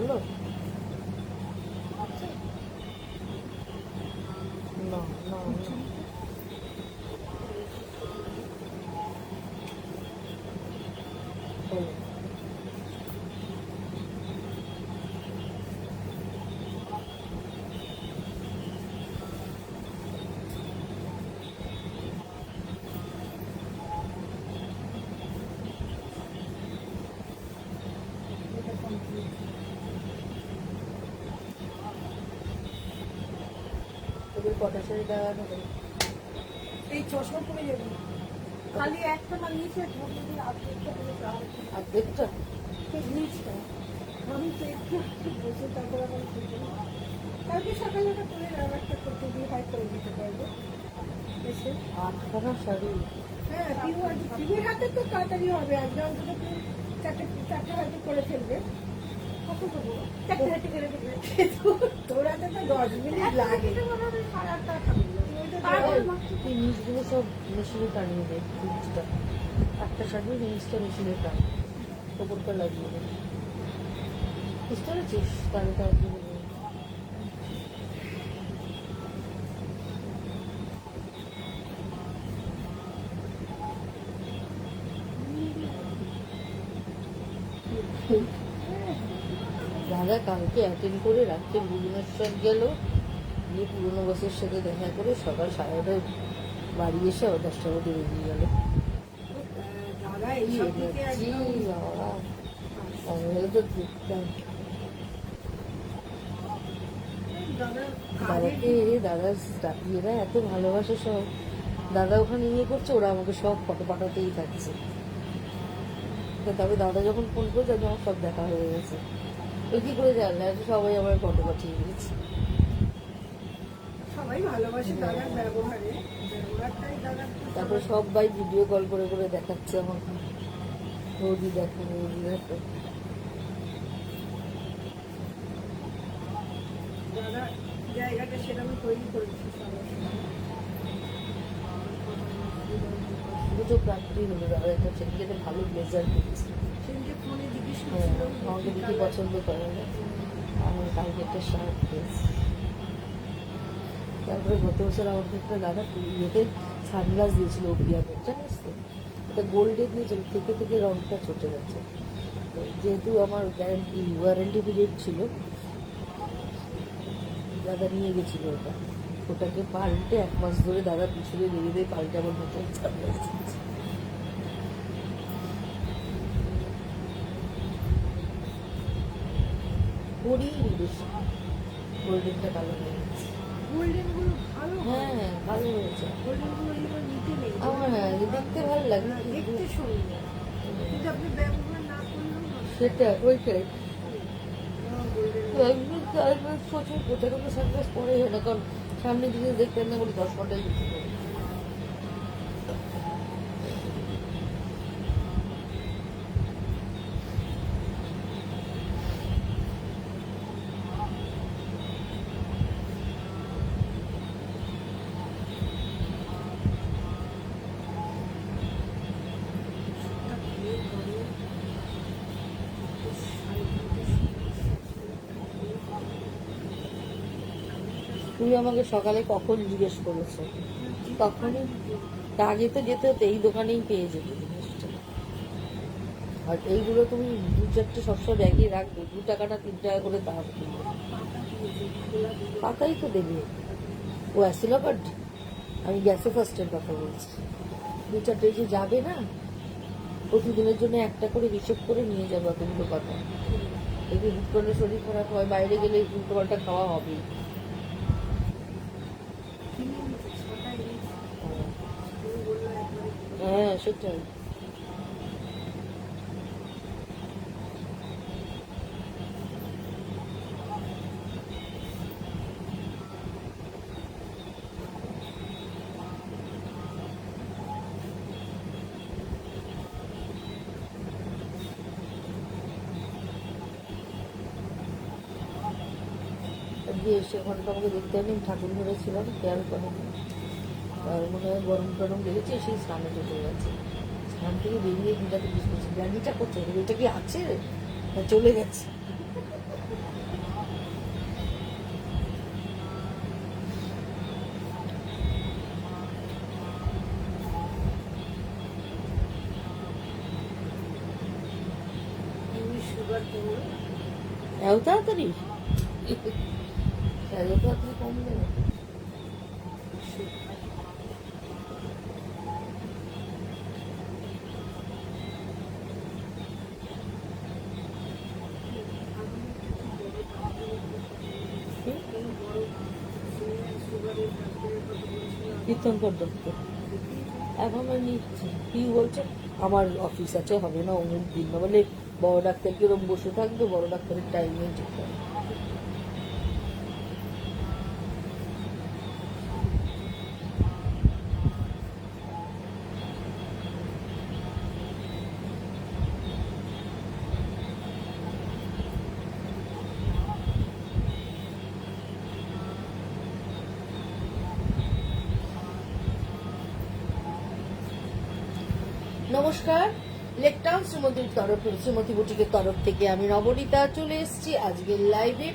বলো না না না বলো। তোদের কটা শাড়ি দেওয়ানো হবে? এই চশমা পরে যাবে খালি একটা বানিয়েছে অর্ধেকটা জিনিসটা আমি তো একটু বসে তারপর আমার কালকে সকালে ওটা করে একটা করতে দিয়ে হাই করে দিতে পারবো এসে 8খানা শাড়ি। হ্যাঁ পিউর হাতে তো তাড়াতাড়ি হবে একদম অন্তত চারটে হাতে করে ফেলবে কত দেবো চারটে হাতে করে ফেলবে তোর হাতে তো 10 মিনিট লাগে এই নিচগুলো সব মেশিনে টানিয়ে দেয়। নিচটা একটা শাড়ি নিচটা মেশিনে টান ওপরটা লাগিয়ে দেয়। বুঝতে পেরেছিস? তাহলে তাড়াতাড়ি দাদা কালকে অ্যাটেন্ড করে রাত্রে ভুবনেশ্বর গেল, গিয়ে পুরনো বসের সাথে দেখা করে সকাল 9:30 বাড়ি এসে আবার 10টার মধ্যে বেরিয়ে গেল। দাদা এইসব দিকে একদম আমরা তো দেখতাম দাদাকে, দাদার এরা এত ভালোবাসে সব। দাদা ওখানে ইয়ে করছে, ওরা আমাকে সব ফটো পাঠাতেই থাকছে। তবে দাদা যখন ফোন করছে আমার সব দেখা হয়ে গেছে। ওই কি করে জানলে? সবাই আমার ফটো পাঠিয়ে দিয়েছে। সবাই ভালোবাসে দাদার ব্যবহারে ব্যবহারটাই দাদার তারপরে সবাই ভিডিও কল করে করে দেখাচ্ছে আমাকে, বৌদি দেখো বৌদি দেখো। দাদা জায়গাটা সেরকম তৈরি করেছে দুটো প্রাপ্তি হলো। দাদা একটা ছেলেকে ভালো ব্লেজার দিয়েছে। সেদিনকে ফোনে জিজ্ঞেস হ্যাঁ, করছিল আমাকে দেখি পছন্দ করে না। আমি কালকে একটা শার্ট পেয়েছি। তারপরে গত বছর আমাকে একটা দাদা ইয়েতে সানগ্লাস দিয়েছিল অভিয়াদের, জানিস তো? এটা গোল্ডে দিয়েছিল, থেকে থেকে রংটা চটে গেছে। যেহেতু আমার ওয়ারেন্টি পিরিয়ড ছিল, দাদা নিয়ে গেছিল ওটা। ওটাকে পাল্টে 1 মাস ধরে দাদা পিছনে লেগে দিয়ে পাল্টে আমার নতুন সানগ্লাস দিয়েছে। পড়িনি বেশি, গোল্ডেনটা কালো হয়ে গেছে। গোল্ডেন গুলো ভালো হ্যাঁ, ভালো হয়েছে। গোল্ডেন গুলো এবার নিতে নেই আমার দেখতে ভালো লাগে, দেখতে সুন্দর কিন্তু আপনি ব্যবহার না করলেও সেটা ওইটাই। গোল্ডেন প্রচুর কোথায় কোনো সানগ্লাস পরে হয় না, কারণ সামনে জিনিস দেখতে না বলি 10 ঘন্টায় কিছু করি। তুই আমাকে সকালে কখন জিজ্ঞেস করেছো? তখনই আগে তো যেতে হতো, এই দোকানেই পেয়ে যেতে জিনিসটা। আর এইগুলো তুমি 2-4টে সবসময় ব্যাগে রাখবে, 2 টাকা না 3 টাকা করে দাম কিনবে। পাতাই তো দেবে। ও অ্যাসিলোকার্ড, আমি গ্যাসে ফার্স্টের কথা বলছি। 2-4টে যে যাবে না, প্রতিদিনের জন্য একটা করে হিসেব করে নিয়ে যাবে অতগুলো কথা। একটু হুট করে শরীর খারাপ হয়, বাইরে গেলে উল্টো পাল্টা খাওয়া হবেই। হ্যাঁ, সেটাই। দিয়ে এসে ওখানটা আমাকে দেখতে আমি ঠাকুর ঘরে ছিলাম, খেয়াল করেনি। আর মনে হয় গরম টরম লেগেছে, সেই স্নানে চলে গেছে। স্নান থেকে বেরিয়ে দুটাকে জিজ্ঞেস করছি, ব্যাগিটা করছে, এটা কি আছে? চলে গেছে। এত তাড়াতাড়ি এত তাড়াতাড়ি কম দেবে? কীর্তনকর দপ্তর এখন আমি নিচ্ছি কি বলছে, আমার অফিস আছে, হবে না অমুক দিন না বলে বড় ডাক্তার কিরম বসে থাকবে, বড় ডাক্তারের টাইমে যেতে হবে। নমস্কার, লেকটাউন শ্রীমতী বুটিকের তরফ থেকে আমি নবনীতা চলে এসেছি আজকের লাইভে।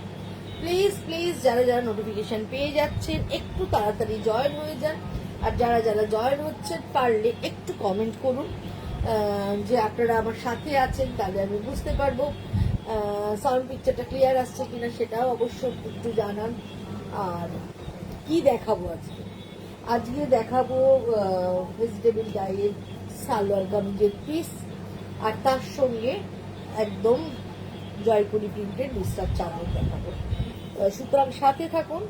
প্লিজ প্লিজ যারা যারা নোটিফিকেশন পেয়ে যাচ্ছেন একটু তাড়াতাড়ি জয়েন হয়ে যান, আর যারা যারা জয়েন হচ্ছেন পারলে একটু কমেন্ট করুন যে আপনারা আমার সাথে আছেন, তাহলে আমি বুঝতে পারবো। সাউন্ড পিকচারটা ক্লিয়ার আসছে কিনা সেটাও অবশ্যই একটু জানান। আর কি দেখাবো আজকে? আজকে দেখাবো ভেজিটেবল ডাইয়ের সালোয়ার কামিজের পিস, আর তার সঙ্গে একদম জয়পুরি প্রিন্টের বিস্তার চাদর দেখাবো। সুতরাং সাথে থাকুন।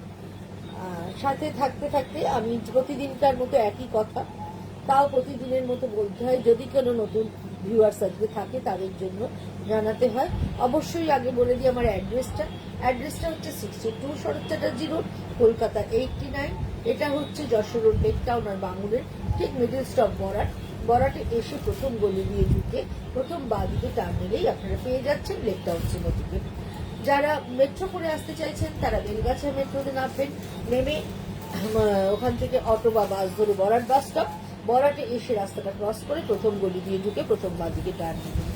সাথে থাকতে থাকতে আমি প্রতিদিনকার মতো একই কথা, তাও প্রতিদিনের মতো বলতে হয়, যদি কোনো নতুন ভিউয়ার্স আজকে থাকে তাদের জন্য জানাতে হয়। অবশ্যই আগে বলে দিই আমার অ্যাড্রেসটা হচ্ছে 62 শরৎ চ্যাটার্জি রোড, কলকাতা 89। এটা হচ্ছে যশোর রোড, লেকটাউন আর বাঙুরের ঠিক মিডল স্টপ বরাটে এসে প্রথম গলি দিয়ে ঢুকে প্রথম বাঁদিকে টার্ন নিলেই আপনারা পেয়ে যাচ্ছেন লেকটাউন শ্রীমতীকে। যারা মেট্রো করে আসতে চাইছেন তারা বেলগাছা মেট্রোতে নামবেন, নেমে ওখান থেকে অটো বা বাস ধরে বরাট বাস স্টপ, বরাটে এসে রাস্তাটা ক্রস করে প্রথম গলি দিয়ে ঢুকে প্রথম বাঁদিকে টার্ন নেবেন।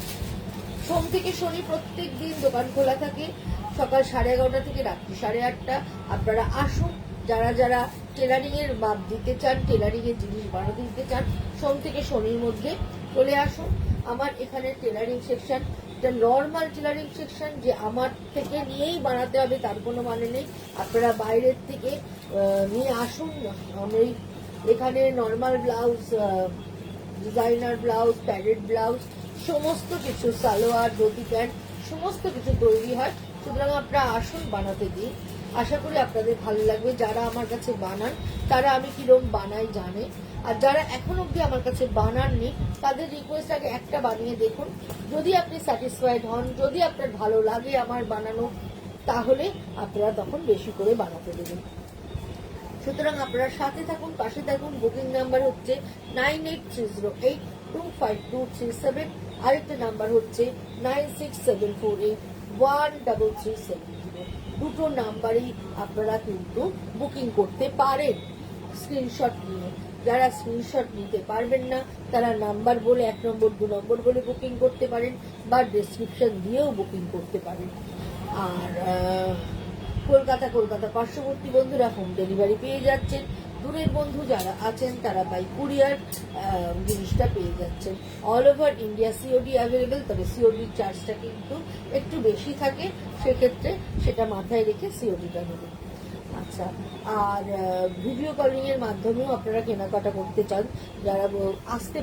সোম থেকে শনি প্রত্যেক দিন দোকান খোলা থাকে, সকাল 11:30 থেকে রাত্রি 8:30। আপনারা আসুন, যারা যারা টেলারিং এর মাপ দিতে চান, টেলারিং এর জিনিস বানাতে দিতে চান, সোম থেকে শনির মধ্যে চলে আসুন। আমার এখানে টেলারিং সেকশন, এটা নর্মাল টেলারিং সেকশন, যে আমার থেকে নিয়েই বানাতে হবে তার কোনো মানে নেই। আপনারা বাইরের থেকে নিয়ে আসুন। আমি এখানে normal blouse, designer blouse, padded blouse, সমস্ত কিছু, সালোয়ার, ধুতি প্যান্ট, সমস্ত কিছু তৈরি হয়। সুতরাং আপনারা আসুন, বানাতে দিন। আশা করি আপনাদের ভালো লাগবে। যারা আমার কাছে বানান তারা আমি কিরম বানাই জানে, আর যারা এখন অব্দি আমার কাছে বানাননি তাদের রিকোয়েস্ট আগে একটা বানিয়ে দেখুন। যদি আপনি স্যাটিসফাইড হন, যদি আপনার ভালো লাগে আমার বানানো, তাহলে আপনারা তখন বেশি করে বানাতে দেবেন। সুতরাং আপনারা সাথে থাকুন, পাশে থাকুন। বুকিং নাম্বার হচ্ছে 9830825237, আরেকটা নাম্বার হচ্ছে 9674813370। দুটো নাম্বারই আপনারা কিন্তু বুকিং করতে পারেন স্ক্রিনশট নিয়ে। যারা স্ক্রিনশট নিতে পারবেন না তারা নাম্বার বলে 1 নম্বর 2 নম্বর বলে বুকিং করতে পারেন, বা ডেসক্রিপশন দিয়েও বুকিং করতে পারেন। আর কলকাতা পার্শ্ববর্তী বন্ধুরা হোম ডেলিভারি পেয়ে যাচ্ছেন। দূরের বন্ধু যারা আছেন তারা বাই কুরিয়ার জিনিসটা পেয়ে যাচ্ছেন। All over India COD available, তবে সিওডির চার্জটা কিন্তু একটু বেশি থাকে, সেক্ষেত্রে সেটা মাথায় রেখে সিওডিটা নেবেন। আচ্ছা, আর ভিডিও কলিং এর মাধ্যমেও আপনারা কেনাকাটা করতে চান, যারা আসতে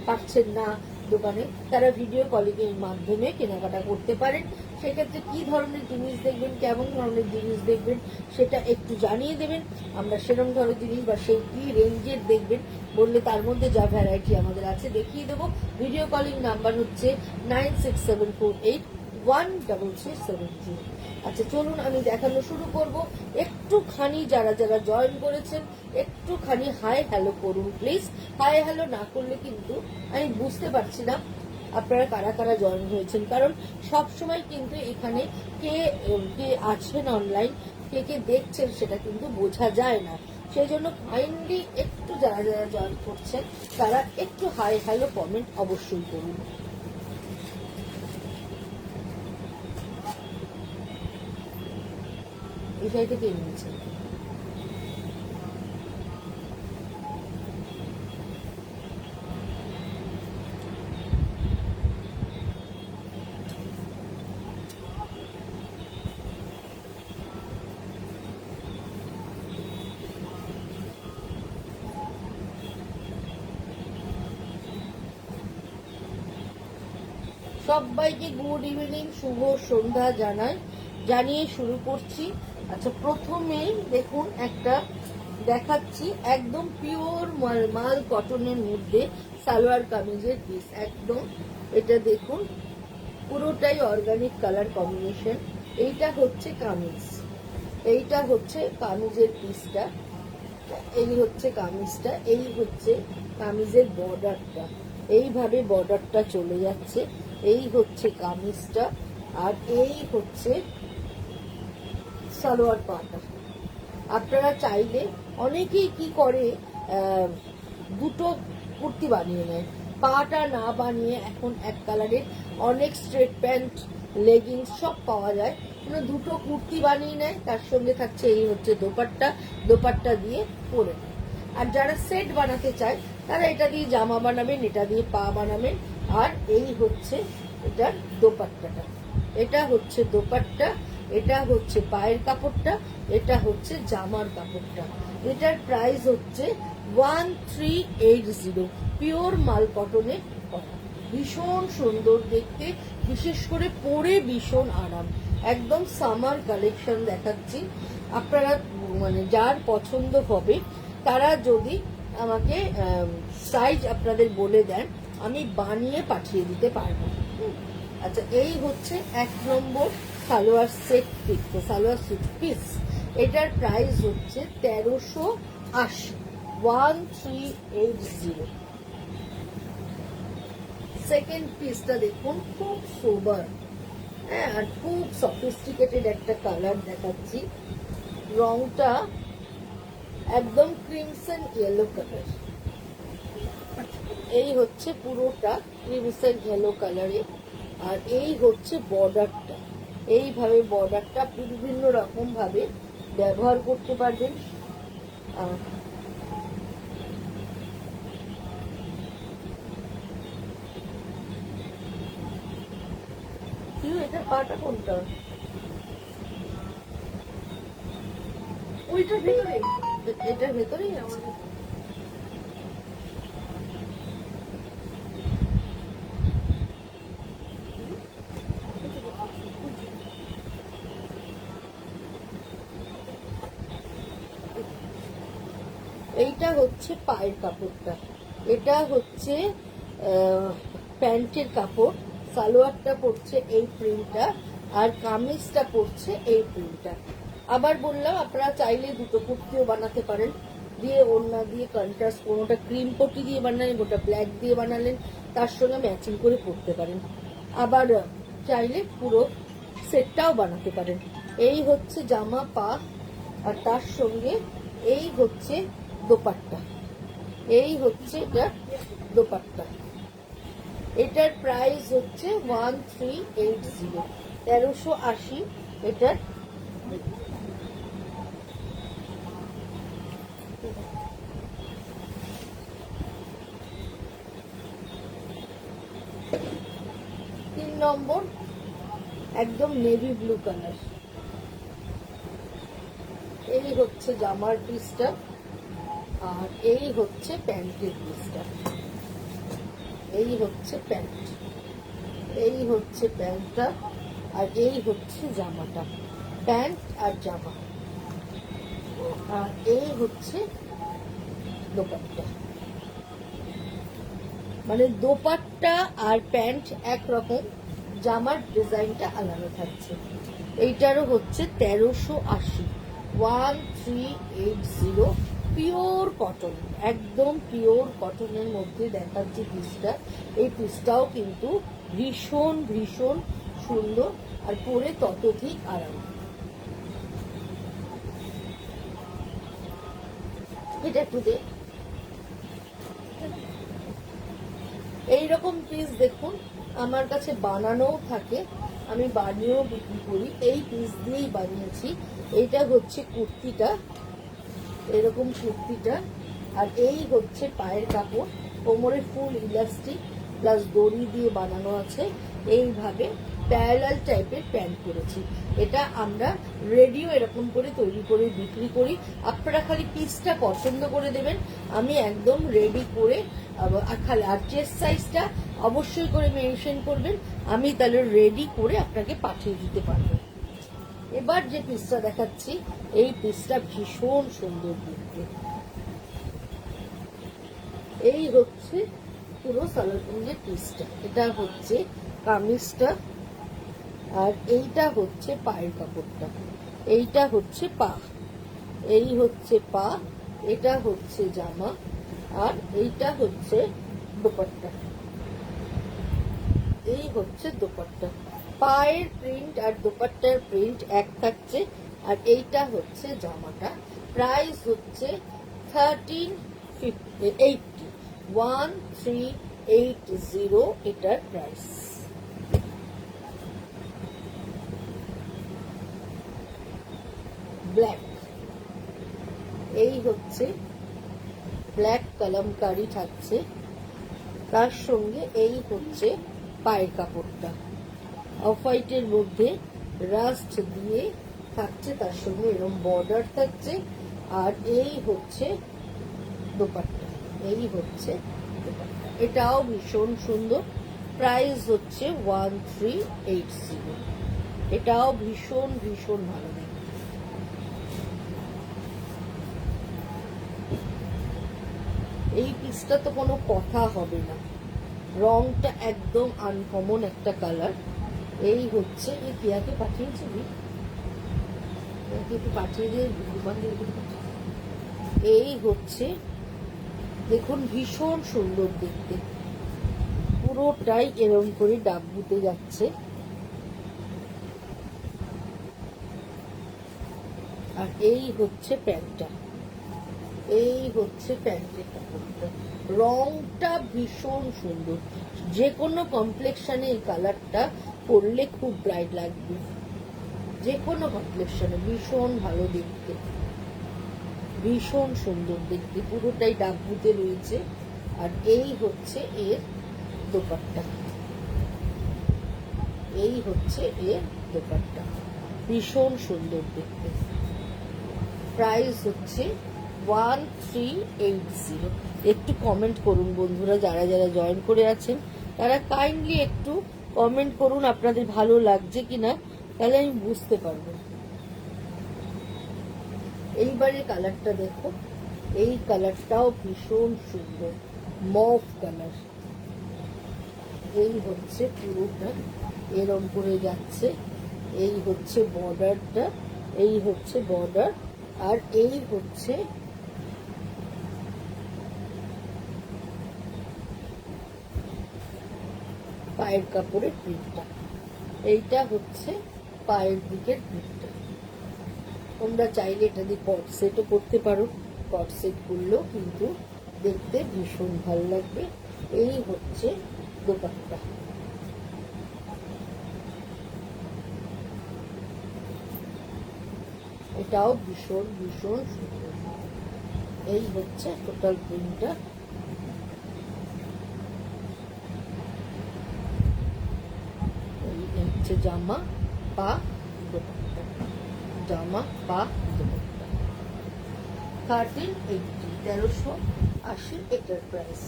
পারছেন না দোকানে, তারা ভিডিও কলিং এর মাধ্যমে কেনাকাটা করতে পারেন। সেক্ষেত্রে কি ধরনের জিনিস দেখবেন, কেমন ধরনের জিনিস দেখবেন সেটা একটু জানিয়ে দেবেন। আমরা সেরকম ধরনের জিনিস বা সেই কি রেঞ্জের দেখবেন বললে তার মধ্যে যা ভ্যারাইটি আমাদের আছে দেখিয়ে দেবো। ভিডিও কলিং নাম্বার হচ্ছে 9674813370। আচ্ছা চলুন আমি দেখানো শুরু করব। একটুখানি যারা যারা জয়েন করেছেন একটুখানি হাই হ্যালো করুন প্লিজ। হাই হ্যালো না করলে কিন্তু আমি বুঝতে পারছি না আপনারা কারা কারা জয়েন হয়েছেন, কারণ সব সময় কিন্তু এখানে কে কে আছেন অনলাইন, কে কে দেখছেন সেটা কিন্তু বোঝা যায় না। সেই জন্য কাইন্ডলি একটু যারা যারা জয়েন করছেন তারা একটু হাই হ্যালো কমেন্ট অবশ্যই করুন। এই শাড়িটা কে নিয়েছে? সবাইকে গুড ইভিনিং, শুভ সন্ধ্যা জানিয়ে শুরু করছি। আচ্ছা, প্রথমেই দেখুন একটা দেখাচ্ছি, একদম পিওর মাল কটনের মধ্যে সালোয়ার কামিজের পিস। একদম এটা দেখুন, পুরোটাই অর্গানিক কালার কম্বিনেশন। এইটা হচ্ছে কামিজ, এইটা হচ্ছে কামিজের পিসটা, এই হচ্ছে কামিজটা, এই হচ্ছে কামিজের বর্ডারটা। এইভাবে বর্ডারটা চলে যাচ্ছে, এই হচ্ছে কামিজটা, আর এই হচ্ছে সালোয়ার পাটা। আপনারা চাইলে অনেকেই কি করে, দুটো কুর্তি বানিয়ে নেয়, পাটা না বানিয়ে এখন এক কালারের অনেক স্ট্রেট প্যান্ট, লেগিংস সব পাওয়া যায়, দুটো কুর্তি বানিয়ে নেয়, তার সঙ্গে থাকছে এই হচ্ছে দোপাট্টা দিয়ে পরে নেয়। আর যারা সেট বানাতে চায় তারা এটা দিয়ে জামা বানাবেন, এটা দিয়ে পা বানাবেন। আর এই হচ্ছে এটার দোপাট্টাটা, এটা হচ্ছে দোপাট্টা, এটা হচ্ছে পায়ের কাপড়টা, এটা হচ্ছে জামার কাপড়টা। এটার প্রাইস হচ্ছে 1380, পিওর মাল কটনে করা, ভীষণ সুন্দর দেখতে, বিশেষ করে পরে ভীষণ আরাম। একদম সামার কালেকশন দেখাচ্ছি। আপনারা যার পছন্দ হবে তারা যদি আমাকে সাইজ আপনাদের বলে দেন, আমি বানিয়ে পাঠিয়ে দিতে পারবো। আচ্ছা, এই হচ্ছে 1 নম্বর salwar set piece, salwar suit piece. এটার প্রাইস হচ্ছে 1380, 1380। সেকেন্ড পিসটা দেখুন, খুব সোবার, হ্যাঁ, আর খুব সফিস্টিকেটেড একটা কালার দেখাচ্ছি। রংটা একদম ক্রিমসন ইয়েলো কালার, এই হচ্ছে পুরোটা ক্রিমসন ইয়েলো কালারে। আর এই হচ্ছে বর্ডারটা, এইভাবে বর্ডারটা বিভিন্ন রকম ভাবে ব্যবহার করতে পারবেন। এটা পাটা কোনটা? ওইটার ভিতরে, এটার ভেতরেই আমাদের এইটা হচ্ছে পায়ের কাপড়টা, এটা হচ্ছে প্যান্টের কাপড়, সালোয়ারটা পড়ছে এই প্রিন্টটা, আর কামিজটা পড়ছে এই প্রিন্টটা। আবার বললাম, আপনারা চাইলে দুটো কুর্তিও বানাতে পারেন, দিয়ে ওড়না দিয়ে কন্ট্রাস্ট, কোনোটা ক্রিম পটি দিয়ে বানালেন, ওটা ব্ল্যাক দিয়ে বানালেন, তার সঙ্গে ম্যাচিং করে পরতে পারেন। আবার চাইলে পুরো সেটটাও বানাতে পারেন। এই হচ্ছে জামা পা, আর তার সঙ্গে এই হচ্ছে দোপাট্টা, এই হচ্ছে এটা দোপাট্টা। এটার প্রাইস হচ্ছে 1380, 1380 এটার। তিন নম্বর একদম নেভি ব্লু কালার, এই হচ্ছে জামার পিসটা, আর এই হচ্ছে প্যান্টের পিসটা। এই হচ্ছে প্যান্ট, এই হচ্ছে প্যান্টটা, আর এই হচ্ছে জামাটা, প্যান্ট আর জামা, আর এই হচ্ছে দোপাট্টা। দোপাট্টা আর প্যান্ট একরকম, জামার ডিজাইনটা আলাদা থাকছে। এইটারও হচ্ছে 1380, 1380, পিওর কটন, একদম পিওর কটনের মধ্যে দেখাচ্ছে পিসটা। এই পিসটাও কিন্তু ভীষণ ভীষণ সুন্দর, আর পরে ততোধিক আরাম। এটা একটু দে। এইরকম পিস দেখুন, আমার কাছে বানানোও থাকে, আমি বানিয়েও বিক্রি করি, এই পিস দিয়েই বানিয়েছি। এইটা হচ্ছে কুর্তিটা, এরকম কুর্তিটা, আর এই হচ্ছে পায়ের কাপড়, কোমরে ফুল ইলাস্টিক প্লাস দড়ি দিয়ে বানানো আছে। এইভাবে প্যারালাল টাইপের প্যান্ট করেছি। এটা আমরা রেডিও এরকম করে তৈরি করে বিক্রি করি, আপনারা খালি পিসটা পছন্দ করে দেবেন, আমি একদম রেডি করে। আর চেস্ট সাইজটা অবশ্যই করে মেনশন করবেন, আমি তাহলে রেডি করে আপনাকে পাঠিয়ে দিতে পারবো। এবার যে পিসটা দেখাচ্ছি, এই পিসটা ভীষণ সুন্দর দেখতে। এই হচ্ছে পুরো সালোয়ার কামিজের পিসটা, এটা হচ্ছে কামিজটা, আর এইটা হচ্ছে পায়ের কাপড়টা, এইটা হচ্ছে পা, এই হচ্ছে পা, এটা হচ্ছে জামা, আর এইটা হচ্ছে দোপাট্টা। এই হচ্ছে দোপাট্টা, পায়ের প্রিন্ট আর দোপাট্টার প্রিন্ট এক থাকছে। আর এইটা হচ্ছে জামাটা, প্রাইস হচ্ছে 1380, 1380 এটার প্রাইস। ব্ল্যাক, এই হচ্ছে ব্ল্যাক কলমকারি থাকছে, তার সঙ্গে এই হচ্ছে পায়ের কাপড়টা অফ হোয়াইটের মধ্যে রাস্ট দিয়ে থাকছে, তার সঙ্গে এরকম বর্ডার থাকছে। আর এই হচ্ছে দোপাট্টা, এই হচ্ছে দোপাট্টা, এটাও ভীষণ সুন্দর। প্রাইস হচ্ছে 1380, এটাও ভীষণ ভীষণ ভালো দেখতে। এই পিসটা তো কোনো কথা হবে না, রংটা একদম আনকমন একটা কালার। এই হচ্ছে, এই কিয়াকে পাঠিয়েছি, একটু পাঠিয়ে দিয়ে, এই হচ্ছে দেখুন ভীষণ সুন্দর দেখতে, পুরোটাই এরকম করে ডাব্বুতে যাচ্ছে। আর এই হচ্ছে প্যান্টটা, এই হচ্ছে প্যান্টের কাপড়টা, রংটা ভীষণ সুন্দর, যে কোনো কমপ্লেক্সনে এই কালারটা পরলে খুব ব্রাইট লাগবে, যে কোনো কমপ্লেক্সনে ভীষণ ভালো দেখতে, ভীষণ সুন্দর দেখতে, পুরোটাই ডাব্বুতে রয়েছে। আর এই হচ্ছে এর দোপাট্টা, এই হচ্ছে এর দোপাট্টা, ভীষণ সুন্দর দেখতে। প্রাইস হচ্ছে 1380। একটু কমেন্ট করুন বন্ধুরা, যারা যারা জয়েন করে আছেন তারা কাইন্ডলি একটু কমেন্ট করুন আপনাদের ভালো লাগছে কিনা, তাহলে আমি বুঝতে পারবো। এইবারে কালারটা দেখো, এই কালারটাও ভীষণ সুন্দর, মভ কালার। এই হচ্ছে পুরোটা এরম করে যাচ্ছে, এই হচ্ছে বর্ডারটা, এই হচ্ছে বর্ডার, আর এই হচ্ছে পায়ের কাপড়ের প্রিন্টটা, এইটা হচ্ছে পায়ের দিকের প্রিন্টটা। তোমরা চাইলে এটা দিয়ে কট সেটও করতে পারো, কট সেট করলেও কিন্তু দেখতে ভীষণ ভালো লাগবে। এই হচ্ছে দোপাট্টা, এটাও ভীষণ ভীষণ সুন্দর। এই হচ্ছে টোটাল প্রিন্টটা। এই হচ্ছে জামা, পা, দোপাট্টা, জামা, পা, দোপাট্টা। 1380, 1380 এটার প্রাইস।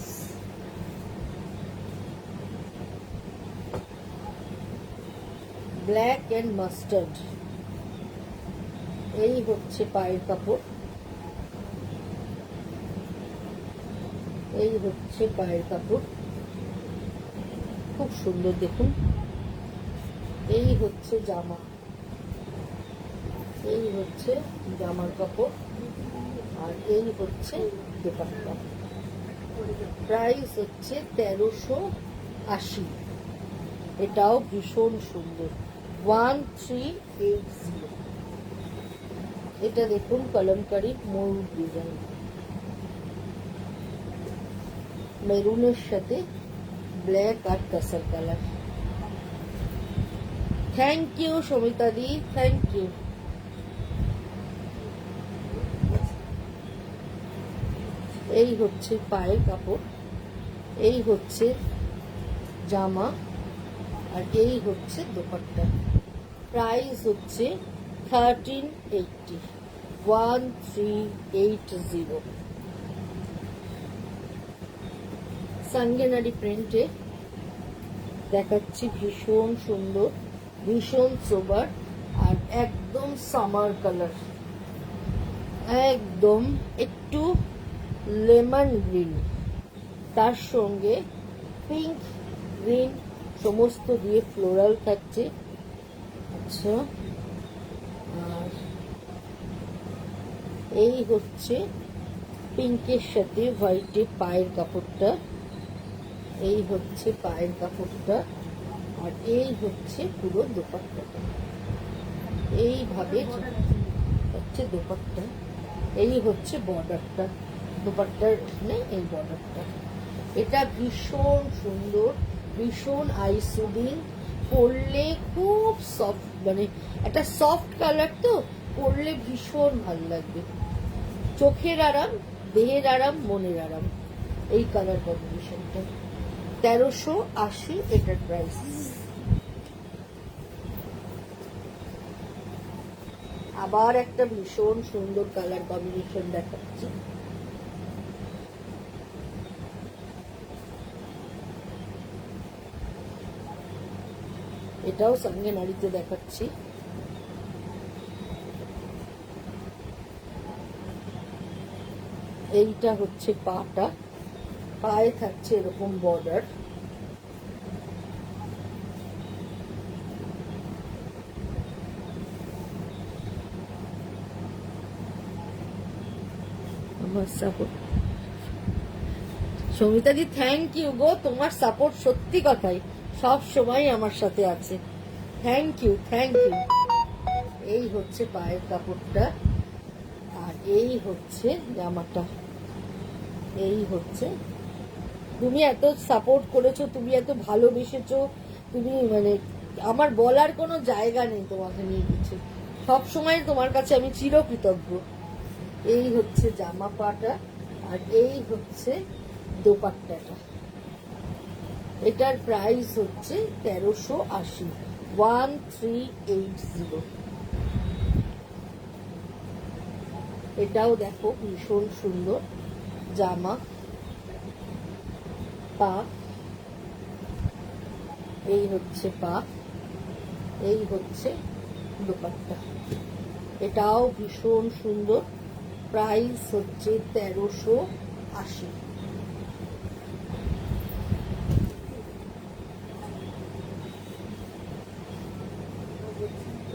ব্ল্যাক এন্ড মাস্টার্ড, এই হচ্ছে পায়ের কাপড়, এই হচ্ছে পায়ের কাপড়, খুব সুন্দর দেখুন। এই হচ্ছে জামা, এই হচ্ছে জামার কাপড়, আর এই হচ্ছে দোপাট্টা। প্রাইস হচ্ছে 1380, এটাও ভীষণ সুন্দর, 1380। এটা দেখুন কলমকারি ময়ূর ডিজাইন, মেরুনের সাথে ব্ল্যাক আর কাসার colour. Thank you Samita di, thank you. এই হচ্ছে পায়ের কাপড়, এই হচ্ছে জামা, আর এই হচ্ছে দোপাট্টা। প্রাইস হচ্ছে 1380, 1380। সাঙ্গেনারি প্রিন্টে দেখাচ্ছি, ভীষণ সুন্দর, ভীষণ সোবার, আর একদম সামার কালার, একদম একটু লেমন গ্রিন, তার সঙ্গে পিঙ্ক গ্রিন সমস্ত দিয়ে ফ্লোরাল থাকছে। আচ্ছা, আর এই হচ্ছে পিঙ্কের সাথে হোয়াইটে পায়ের কাপড়টা, এই হচ্ছে পায়ের কাপড়টা, আর এই হচ্ছে পুরো দোপাট্টাটা। এইভাবে হচ্ছে দোপাট্টা, এই হচ্ছে বর্ডারটা, দোপাট্টার ওখানে এই বর্ডারটা। এটা ভীষণ সুন্দর, ভীষণ আইসুদিং, পরলে খুব সফট, মানে একটা সফট কালার, তো পরলে ভীষণ ভালো লাগবে। চোখের আরাম, দেহের আরাম, মনের আরাম, এই কালার কম্বিনেশনটা। 1380 এটার প্রাইস। আবার একটা ভীষণ সুন্দর কালার কম্বিনেশন দেখাচ্ছি। এটাও সঙ্গে নারীতে দেখাচ্ছি। এইটা হচ্ছে পাটা, পায়ে থাকছে এরকম বর্ডার, আমার সাপোর্ট, সমিতাদি থ্যাংক ইউ গো, তোমার সাপোর্ট সত্যি কথাই সব সময় আমার সাথে আছে, থ্যাংক ইউ থ্যাংক ইউ। এই হচ্ছে পায়ের কাপড়টা, আর এই হচ্ছে জামাটা। এই হচ্ছে, তুমি এত সাপোর্ট করেছো, তুমি এত ভালোবেসেছো, তুমি মানে আমার বলার কোনো জায়গা নেই তোমাকে নিয়ে কিছু, সব সময় তোমার কাছে আমি চিরকৃতজ্ঞ। এই হচ্ছে জামা পাটা, আর এই হচ্ছে দোপাট্টাটা। এটার প্রাইস হচ্ছে 1380, 1380। এটাও দেখো ভীষণ সুন্দর জামা, পা, এই হচ্ছে পা, এই হচ্ছে দোপাট্টা। এটাও ভীষণ সুন্দর, প্রাইস হচ্ছে 1380।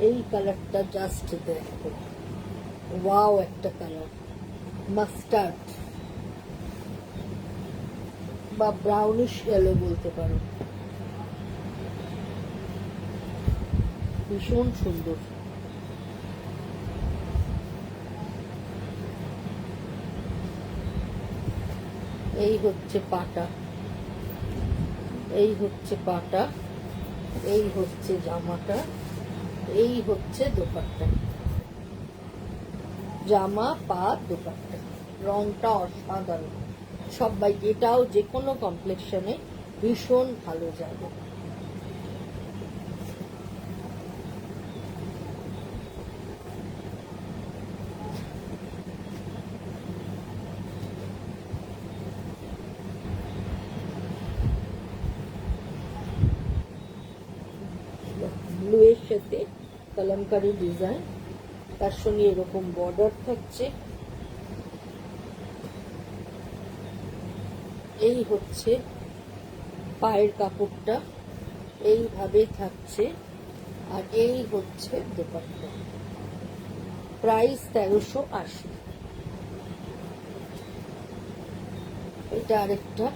এই কালারটা জাস্ট দেখো, ওয়াও একটা কালার, মাস্টার্ড বা ব্রাউনিশ ইয়েলো বলতে পারো, ভীষণ সুন্দর। এই হচ্ছে পাটা, এই হচ্ছে পাটা, এই হচ্ছে জামাটা, এই হচ্ছে দোপাট্টা। জামা, পা, দোপাট্টা, রংটা অসাধারণ সবাইকে, এটাও যে কোনো কমপ্লেকশনে ভীষণ ভালো যাবে। ব্লু এর সাথে কলমকারি ডিজাইন, তার সঙ্গে এরকম বর্ডার থাকছে। এই হচ্ছে পায়ের কাপড়টা, এইভাবে থাকছে, আর এই হচ্ছে দোপাট্টা। প্রাইস 1380। এটা আরেকটা,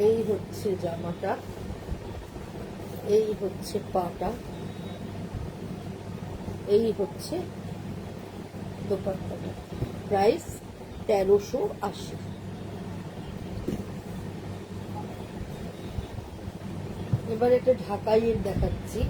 এই হচ্ছে জামাটা, এই হচ্ছে পাটা, এই হচ্ছে দোপাট্টাটা। প্রাইস 1380। এবার একটা ঢাকাইয়ের দেখাচ্ছি।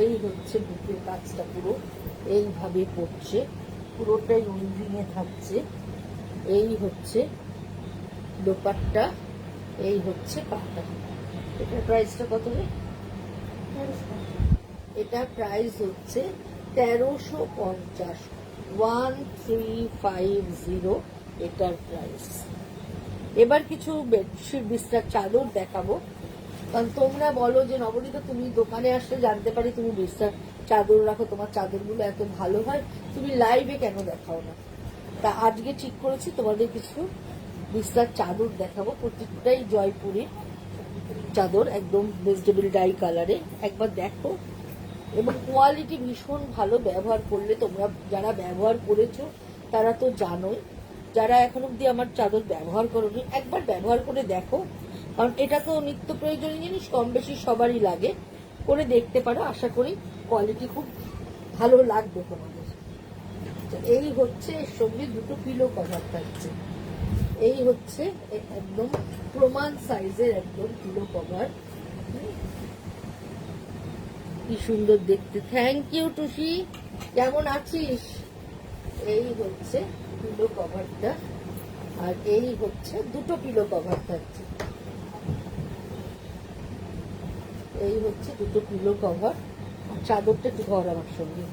এই হচ্ছে বুকের কাজটা, পুরো এইভাবে পড়ছে, পুরোটাই উইভিংয়ে থাকছে। এই হচ্ছে দোপাট্টা, এই হচ্ছে পাটা। এটার প্রাইসটা কত রে? এটার প্রাইস হচ্ছে 1350, 1350 এটার প্রাইস। এবার কিছু বেডশিট বিস্তার চাদর দেখাবো, কারণ তোমরা বলো যে নবনীতা তুমি দোকানে আসলে জানতে পারি তুমি বিস্তার চাদর রাখো, তোমার চাদরগুলো এত ভালো হয়, তুমি লাইভে কেন দেখাও না? তা আজকে ঠিক করেছি তোমাদের কিছু বিস্তার চাদর দেখাবো, প্রত্যেকটাই জয়পুরের চাদর, একদম ভেজিটেবল ডাই কালারে। একবার দেখো, এবং কোয়ালিটি ভীষণ ভালো, ব্যবহার করলে তোমরা যারা ব্যবহার করেছো তারা তো জানোই, যারা এখন অব্দি আমার চাদর ব্যবহার করোনি একবার ব্যবহার করে দেখো, কারণ এটা তো নিত্য প্রয়োজনীয় জিনিস, কম বেশি সবারই লাগে, করে দেখতে পারো, আশা করি কোয়ালিটি খুব ভালো লাগবে তোমাদের। এই হচ্ছে এর সঙ্গে দুটো পিলো কভার থাকছে, এই হচ্ছে একদম প্রমাণ সাইজের একদম পিলো কভার, কি সুন্দর দেখতে। থ্যাংক ইউ টুসি, কেমন আছিস? এই হচ্ছে পিলো কভারটা, আর এই হচ্ছে দুটো পিলো কভার থাকছে, এই হচ্ছে দুটো পিলো কভার। চাদরটা একটু ঘর আমার সঙ্গে,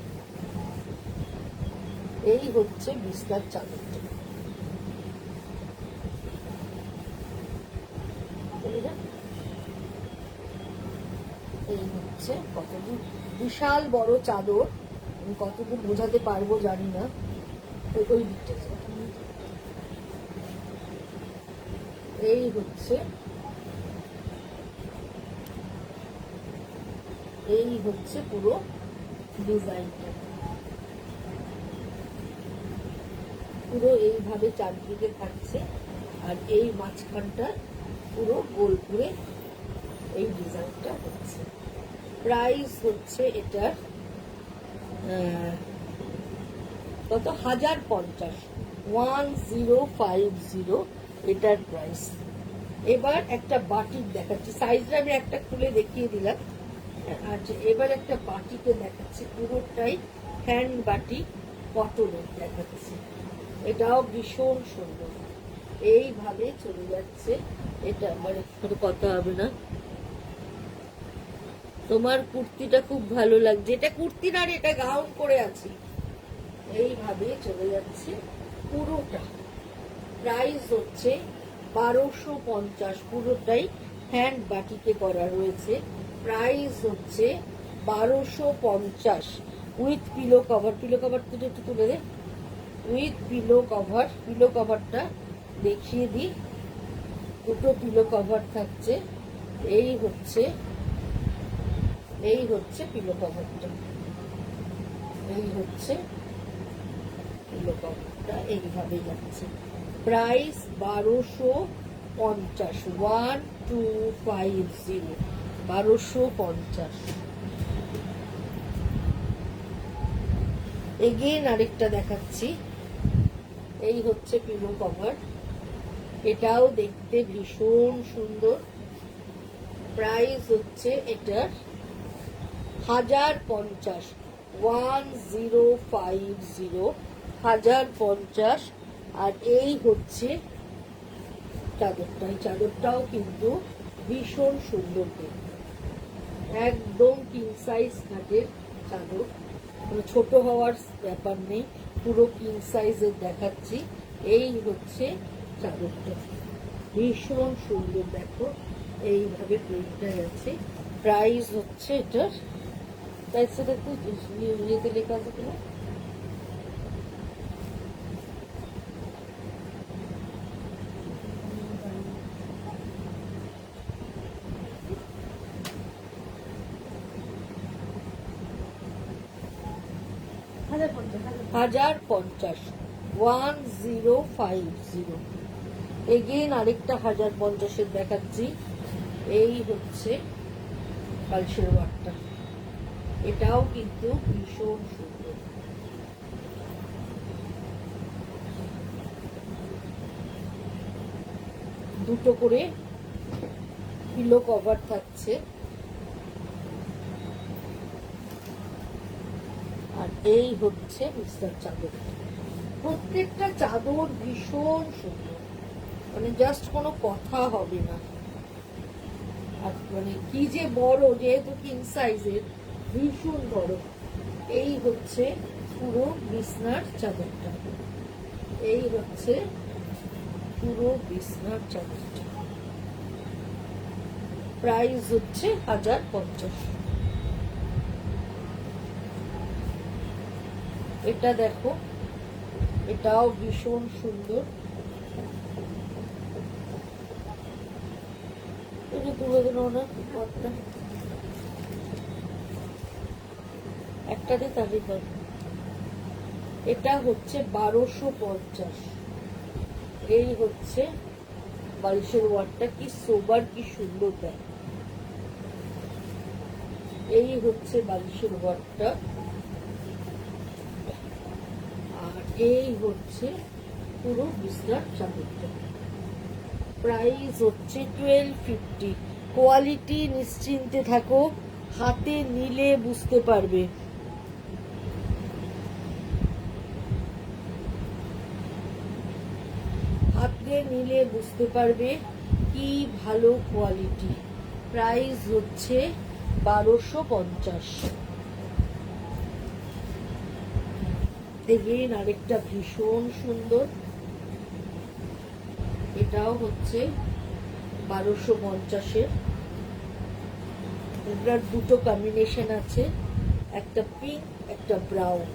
এই হচ্ছে বিস্তার চাদরটা, এই হচ্ছে কতদূর বিশাল বড় চাদর, আমি কতদূর বোঝাতে পারবো জানি না, ওই দিকটা এই হচ্ছে, এই হচ্ছে পুরো ডিজাইনটা, পুরো এইভাবে চারদিকে থাকছে, আর এই মাঝখানটা পুরো গোল করে এই ডিজাইনটা হচ্ছে। প্রাইস হচ্ছে এটার কত, 1050, 1050 এটার প্রাইস। এবার একটা বাটিক দেখাচ্ছি, সাইজটা আমি একটা খুলে দেখিয়ে দিলাম। আচ্ছা, এবার একটা বাটিকে দেখাচ্ছি, পুরোটাই হ্যান্ড বাটিক কটনের দেখাচ্ছি, এটাও ভীষণ সুন্দর, এইভাবে চলে যাচ্ছে। এটা আমার একটু কথা হবে না, তোমার কুর্তিটা খুব ভালো লাগছে, এটা কুর্তি না, এটা গাউন করে আছি, এইভাবে চলে যাচ্ছে পুরোটা। প্রাইস হচ্ছে 1250, পুরোটাই হ্যান্ড বাটিকে করা রয়েছে। প্রাইস হচ্ছে 1250 with pillow cover. Pillow cover তুলে একটু তুলে দে, উইথ পিলো কভার। পিলো কভারটা দেখিয়ে দিই, দুটো পিলো কভার থাকছে, এই হচ্ছে পিলো কভারটা, এই হচ্ছে পিলো কভারটা, এইভাবে যাচ্ছে। প্রাইস 1250, 1250, 1250। এগেন আরেকটা দেখাচ্ছি, এই হচ্ছে পিলো কভার, এটাও দেখতে ভীষণ সুন্দর। প্রাইস হচ্ছে এটার 1050, 1050, 1050। আর এই হচ্ছে চাদরটা, এই চাদরটাও কিন্তু ভীষণ সুন্দর দেখতে, একদম কিং সাইজ খাটের চাদর, মানে ছোট হওয়ার ব্যাপার নেই, পুরো কিং সাইজের দেখাচ্ছি। এই হচ্ছে চাদরটা, ভীষণ সুন্দর, দেখো এইভাবে প্রিন্টটা আছে। প্রাইস হচ্ছে এটার, প্রাইসটা দেখো ইয়েতে লেখা আছে কিনা, হাজার 50, 1050। এগেন আরেকটা 1050 দেখাচ্ছি, এই হচ্ছে কালসের ওয়ার্কটা, এটাও কিন্তু ভীষণ সুন্দর। দুটো করে পিলো কভার থাকছে, আর এই হচ্ছে বিস্তার চাদর। প্রত্যেকটা চাদর ভীষণ সুন্দর, মানে জাস্ট কোনো কথা হবে না। আর মানে কি যে বড়, যেহেতু কিং সাইজের, ভীষণ বড়। এই হচ্ছে পুরো বিছনার চাদরটা, এই হচ্ছে পুরো বিছনার চাদরটা। প্রাইস হচ্ছে 1050। এটা দেখো, এটাও ভীষণ সুন্দর। তুলে দিল না ঘরটা, একটা দিয়ে তাহলে পারবে। এটা হচ্ছে 1250। এই হচ্ছে বালিশের ওয়ারটা, কি সোবার, কি সুন্দর দেয়। এই হচ্ছে বালিশের ওয়ারটা, আর এই হচ্ছে পুরো বিছনার চাদরটা। প্রাইস হচ্ছে 1250। কোয়ালিটি নিশ্চিন্তে থাকো, হাতে নিলে বুঝতে পারবে। হাতে নিলে বুঝতে পারবে কি ভালো কোয়ালিটি। প্রাইস হচ্ছে 1250। দেখবেন আরেকটা ভীষণ সুন্দর, এটাও হচ্ছে 1250-এর। এটার দুটো কম্বিনেশন আছে, একটা পিঙ্ক, একটা ব্রাউন।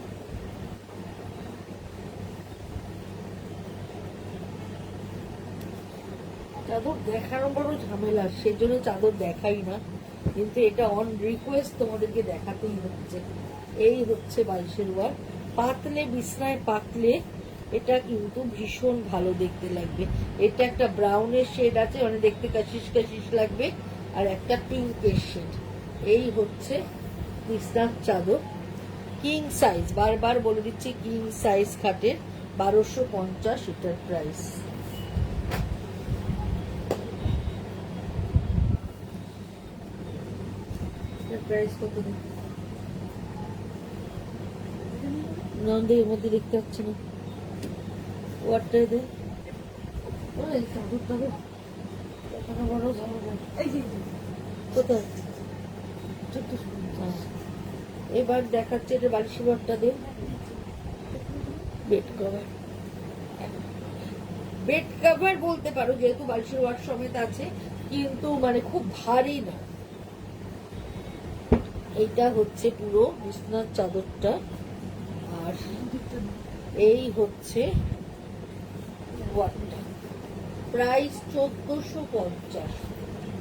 চাদর দেখানো বড় ঝামেলা, সেজন্য চাদর দেখাই না, কিন্তু এটা অন রিকোয়েস্ট তোমাদেরকে দেখাতেই হচ্ছে। এই হচ্ছে বালিশের ওয়ার। পাতলে, বিছনায় পাতলে এটা কিন্তু ভীষণ ভালো দেখতে লাগবে। এটা একটা ব্রাউনের শেড আছে, মানে দেখতে কাশিস কাশিস লাগবে, আর একটা পিঙ্কের শেড। এই হচ্ছে বিছনার চাদর, কিং সাইজ, বারবার বলে দিচ্ছি, কিং সাইজ খাটের 1250 এটার প্রাইস। প্রাইস কত? নন্দের মধ্যে দেখতে পাচ্ছি না, ওয়ারটাই দে। ওই চাদর টাদর দেখানো বড় ঝামেলা। কোথায়? এবার দেখাচ্ছে, এটা বালিশের ওয়ারটা দে। বেড কভার, বেড কভার বলতে পারো, যেহেতু বালিশের ওয়ার সমেত আছে, কিন্তু মানে খুব ভারী না। এইটা হচ্ছে পুরো বিছনার চাদরটা, আর এই হচ্ছে ওয়ারটা। প্রাইস 1450,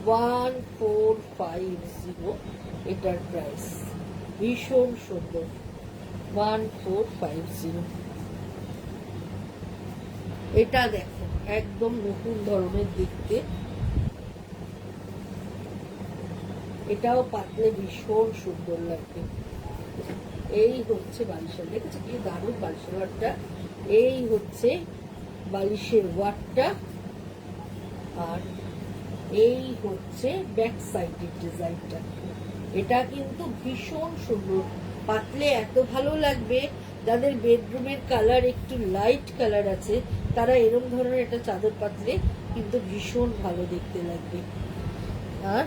1450 এটার প্রাইস। ভীষণ সুন্দর, 1450। এটা দেখো, একদম নতুন ধরনের দেখতে। এটাও পাতলে ভীষণ সুন্দর লাগবে। এই হচ্ছে বালিশের, দেখেছো কি দারুণ বালিশের ওয়ারটা। এই হচ্ছে বালিশের ওয়ারটা, আর এই হচ্ছে ব্যাক সাইডের ডিজাইনটা। এটা কিন্তু ভীষণ সুন্দর, পাতলে এত ভালো লাগবে। যাদের বেডরুমের কালার একটু লাইট কালার আছে, তারা এরকম ধরনের একটা চাদর পাতলে কিন্তু ভীষণ ভালো দেখতে লাগবে। আর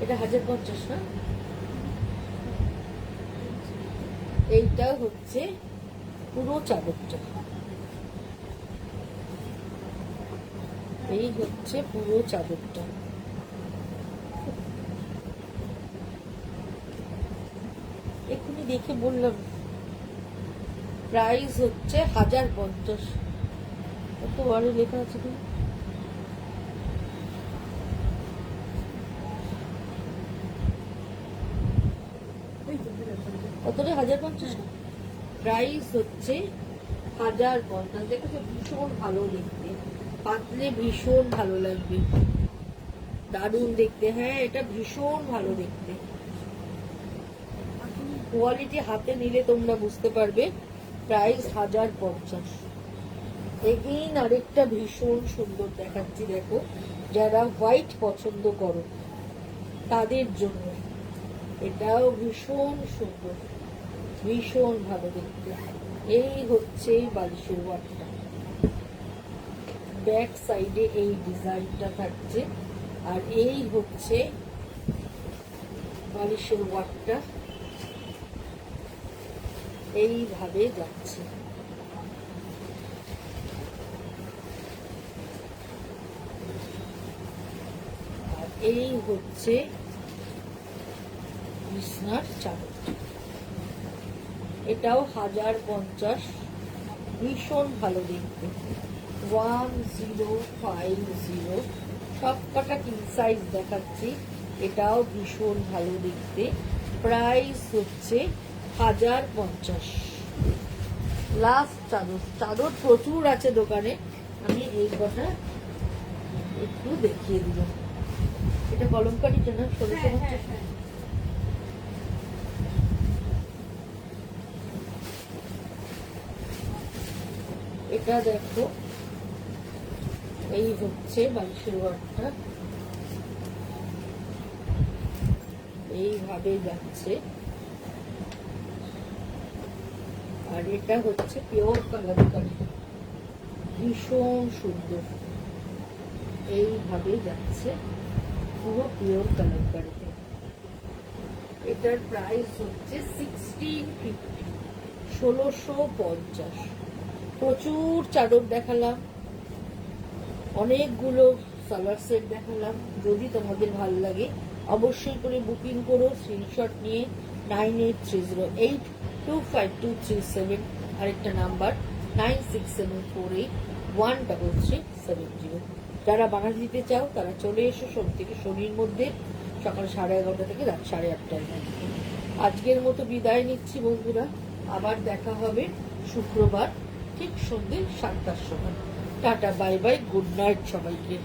এটা 1050 না? এইটা হচ্ছে পুরো চাদরটা, এই হচ্ছে পুরো চাদরটা। এক্ষুনি দেখে বললাম, প্রাইস হচ্ছে 1050। কত বারে লেখা আছে কি? কতটা? 1050। প্রাইস হচ্ছে 1050। দেখেছো, ভীষণ ভালো দেখতে, পাতলে ভীষণ ভালো লাগবে, দারুণ দেখতে। হ্যাঁ, এটা ভীষণ ভালো দেখতে, কোয়ালিটি হাতে নিলে তোমরা বুঝতে পারবে। প্রাইস 1050। এগেইন আরেকটা ভীষণ সুন্দর দেখাচ্ছি, দেখো, যারা হোয়াইট পছন্দ করো তাদের জন্য। এটাও ভীষণ সুন্দর, ভীষণ ভালো দেখতে। এই হচ্ছে বালিশের ওয়ারটা, ব্যাক সাইডে এই ডিজাইনটা থাকছে, আর এই হচ্ছে বালিশের ওয়ার্কটা এইভাবে যাচ্ছে। আর এই হচ্ছে বিছনার চাদর, এটাও 1050, ভীষণ ভালো দেখতে। 1050, সব কটা কিং সাইজ দেখাচ্ছি, এটাও ভীষণ ভালো দেখতে। প্রাইস হচ্ছে 1050। লাস্ট চাদর, চাদর প্রচুর আছে দোকানে, আমি এই কটা একটু দেখিয়ে দিলাম। এটা কলমকারিটা না, 1650। এটা দেখো, এই হচ্ছে বালিশের ওয়ার্কটা, এইভাবে যাচ্ছে। আর এটা হচ্ছে পিওর কালামকারি, ভীষণ সুন্দর, এইভাবে যাচ্ছে, পুরো পিওর কালামকারিতে। এটার প্রাইস হচ্ছে 1650, 1650। প্রচুর চাদর দেখালাম, অনেকগুলো সালোয়ার সেট দেখালাম। যদি তোমাদের ভালো লাগে অবশ্যই করে বুকিং করো, স্ক্রিনশট নিয়ে 9830825237, আরেকটা নাম্বার 9674813370। যারা বানাতে দিতে চাও তারা চলে এসো সোম থেকে শনির মধ্যে সকাল 11:30 থেকে রাত 8:30টার মধ্যে। আজকের মতো বিদায় নিচ্ছি বন্ধুরা, আবার দেখা হবে শুক্রবার ঠিক সন্ধ্যে 7টার সময়। Tata, bye bye, good night সবাইকে।